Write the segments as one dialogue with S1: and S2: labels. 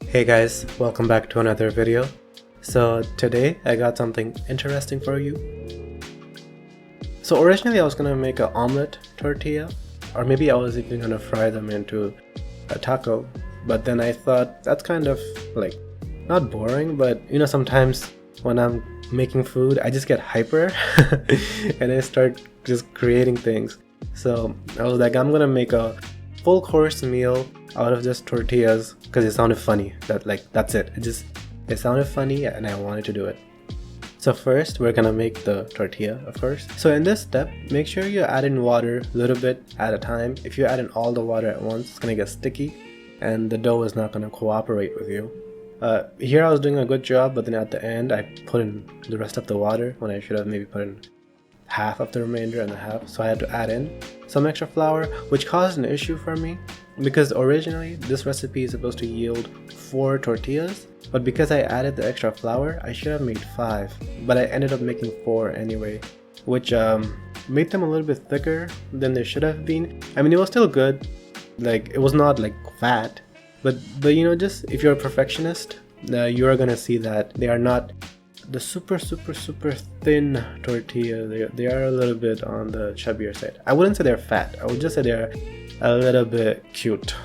S1: Hey guys, welcome back to another video. So today I got something interesting for you. So originally I was gonna make an omelet tortilla, or maybe I was even gonna fry them into a taco, but then I thought that's kind of like not boring, but you know, sometimes when I'm making food I just get hyper and I start just creating things. So I was like, I'm gonna make a full course meal out of just tortillas because it sounded funny. That's it. It sounded funny and I wanted to do it. So first we're gonna make the tortilla, of course. So in this step, make sure you add in water a little bit at a time. If you add in all the water at once, it's gonna get sticky and the dough is not gonna cooperate with you. Here I was doing a good job, but then at the end I put in the rest of the water when I should have maybe put in half of the remainder and a half. So I had to add in some extra flour, which caused an issue for me because originally this recipe is supposed to yield 4 tortillas, but because I added the extra flour I should have made 5, but I ended up making 4 anyway, which made them a little bit thicker than they should have been. I mean, it was still good, like it was not like fat, but you know, just if you're a perfectionist, you are gonna see that they are not the super thin tortilla. They are a little bit on the chubbier side. I wouldn't say they're fat, I would just say they're a little bit cute.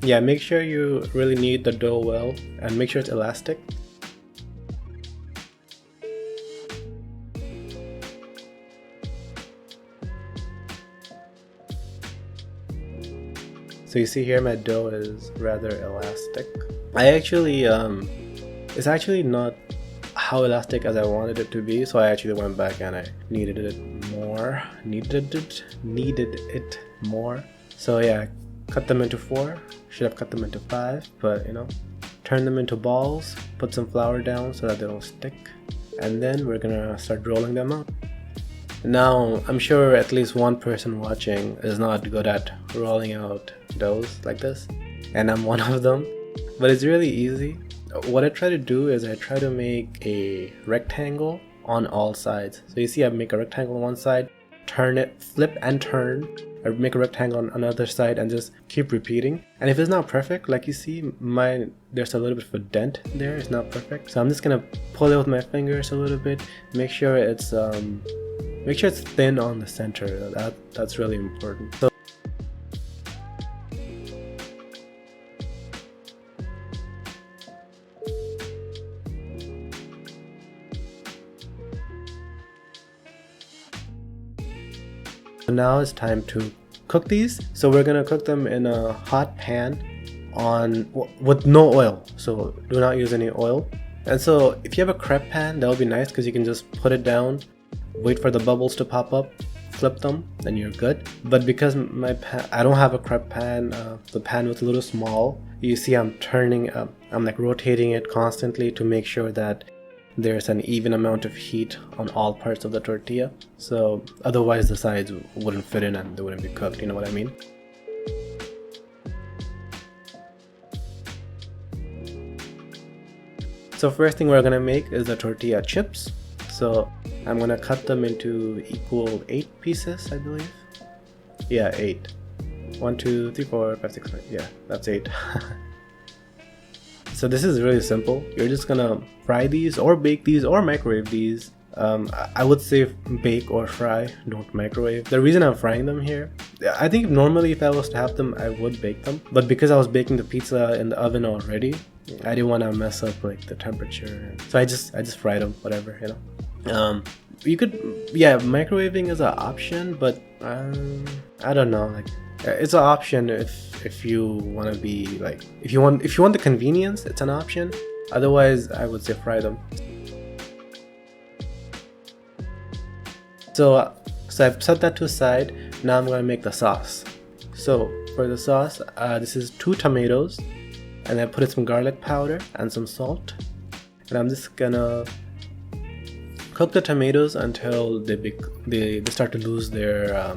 S1: Yeah, make sure you really knead the dough well and make sure it's elastic. So you see here my dough is rather elastic. It's actually not how elastic as I wanted it to be, so I actually went back and I kneaded it more. So yeah, cut them into 4. Should have cut them into 5, but you know, turn them into balls, put some flour down so that they don't stick, and then we're gonna start rolling them out. Now, I'm sure at least one person watching is not good at rolling out doughs like this, and I'm one of them, but it's really easy. What I try to do is I try to make a rectangle on all sides. So you see I make a rectangle on one side, turn it, flip and turn, I make a rectangle on another side and just keep repeating. And if it's not perfect, like you see, there's a little bit of a dent there, it's not perfect. So I'm just gonna pull it with my fingers a little bit, make sure it's thin on the center. That's really important. So now it's time to cook these. So we're gonna cook them in a hot pan with no oil. So do not use any oil. And so if you have a crepe pan, that would be nice because you can just put it down, wait for the bubbles to pop up, flip them, then you're good. But because I don't have a crepe pan, the pan was a little small. You see I'm like rotating it constantly to make sure that there's an even amount of heat on all parts of the tortilla. So otherwise the sides wouldn't fit in and they wouldn't be cooked, you know what I mean? So first thing we're gonna make is the tortilla chips. So I'm gonna cut them into equal 8 pieces, I believe. Yeah, 8. 1, 2, 3, 4, 5, 6, 7. Yeah, that's 8. So this is really simple. You're just gonna fry these or bake these or microwave these. I would say bake or fry, don't microwave. The reason I'm frying them here, I think normally if I was to have them I would bake them, but because I was baking the pizza in the oven already, I didn't want to mess up like the temperature, so I just fried them, whatever, you know. You could, yeah, microwaving is an option, but I don't know, like it's an option if you want to be like, if you want the convenience, it's an option. Otherwise I would say fry them. So I've set that to the side. Now I'm gonna make the sauce. So for the sauce, this is 2 tomatoes, and I put in some garlic powder and some salt, and I'm just gonna cook the tomatoes until they start to lose their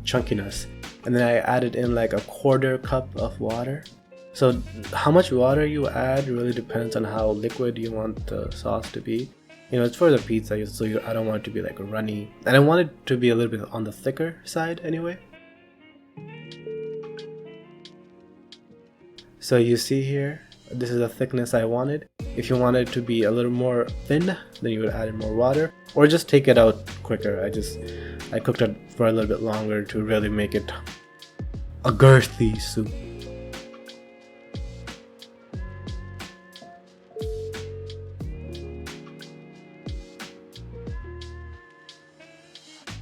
S1: chunkiness. And then I added in like a 1/4 cup of water. So how much water you add really depends on how liquid you want the sauce to be. You know, it's for the pizza, so I don't want it to be like runny, and I want it to be a little bit on the thicker side anyway. So you see here, this is the thickness I wanted. If you want it to be a little more thin, then you would add in more water, or just take it out quicker. I cooked it for a little bit longer to really make it a girthy soup.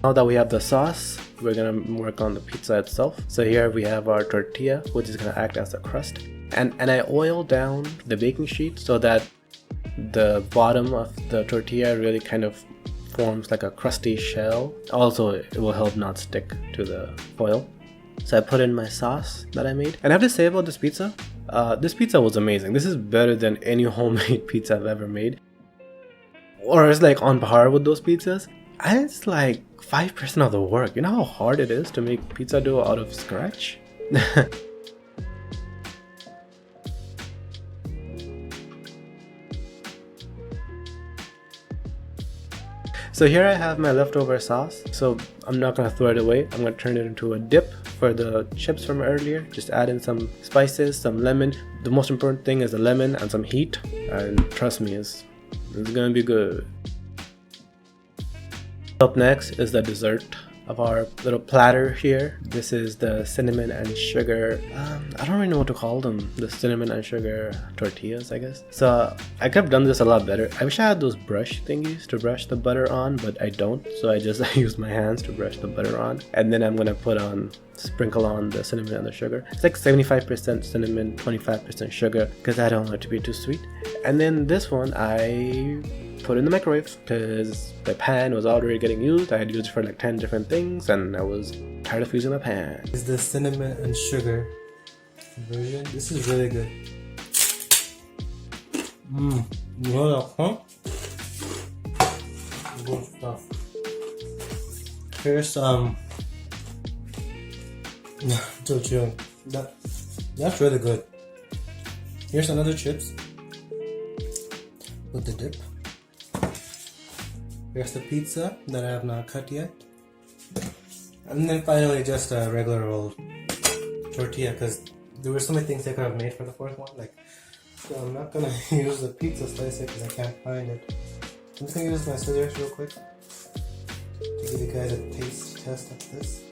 S1: Now that we have the sauce, we're gonna work on the pizza itself. So here we have our tortilla, which is gonna act as a crust. And I oil down the baking sheet so that the bottom of the tortilla really kind of forms like a crusty shell. Also, it will help not stick to the foil. So I put in my sauce that I made. And I have to say about this pizza was amazing. This is better than any homemade pizza I've ever made. Or it's like on par with those pizzas. And it's like 5% of the work. You know how hard it is to make pizza dough out of scratch? So here I have my leftover sauce. So I'm not gonna throw it away. I'm gonna turn it into a dip for the chips from earlier. Just add in some spices, some lemon. The most important thing is the lemon and some heat. And trust me, it's gonna be good. Up next is the dessert of our little platter here. This is the cinnamon and sugar, I don't really know what to call them, the cinnamon and sugar tortillas, I guess. So I could have done this a lot better. I wish I had those brush thingies to brush the butter on, but I don't, so I just use my hands to brush the butter on. And then I'm gonna sprinkle on the cinnamon and the sugar. It's like 75% cinnamon, 25% sugar, because I don't want it to be too sweet. And then this one I put in the microwave because the pan was already getting used. I had used it for like 10 different things and I was tired of using the pan.
S2: This is the cinnamon and sugar version. This is really good. Good stuff. Here's Tortilla. That's really good. Here's another chips with the dip. Here's the pizza that I have not cut yet. And then finally just a regular old tortilla, because there were so many things I could have made for the fourth one. So I'm not gonna use the pizza slicer because I can't find it. I'm just gonna use my scissors real quick to give you guys a taste test of this.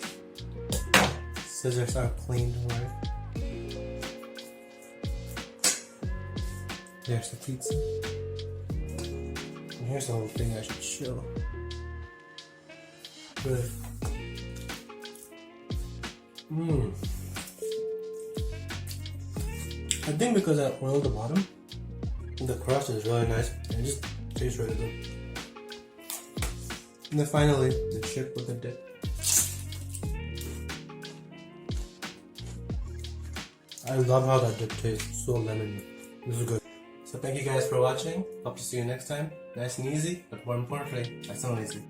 S2: Scissors are clean, don't worry. There's the pizza. And here's the whole thing I should show. Good. I think because I oiled the bottom, the crust is really nice and it just tastes really good. And then finally, the chip with the dip. I love how that dip tastes, so lemony. This is good. So thank you guys for watching. Hope to see you next time. Nice and easy, but more importantly, nice and easy.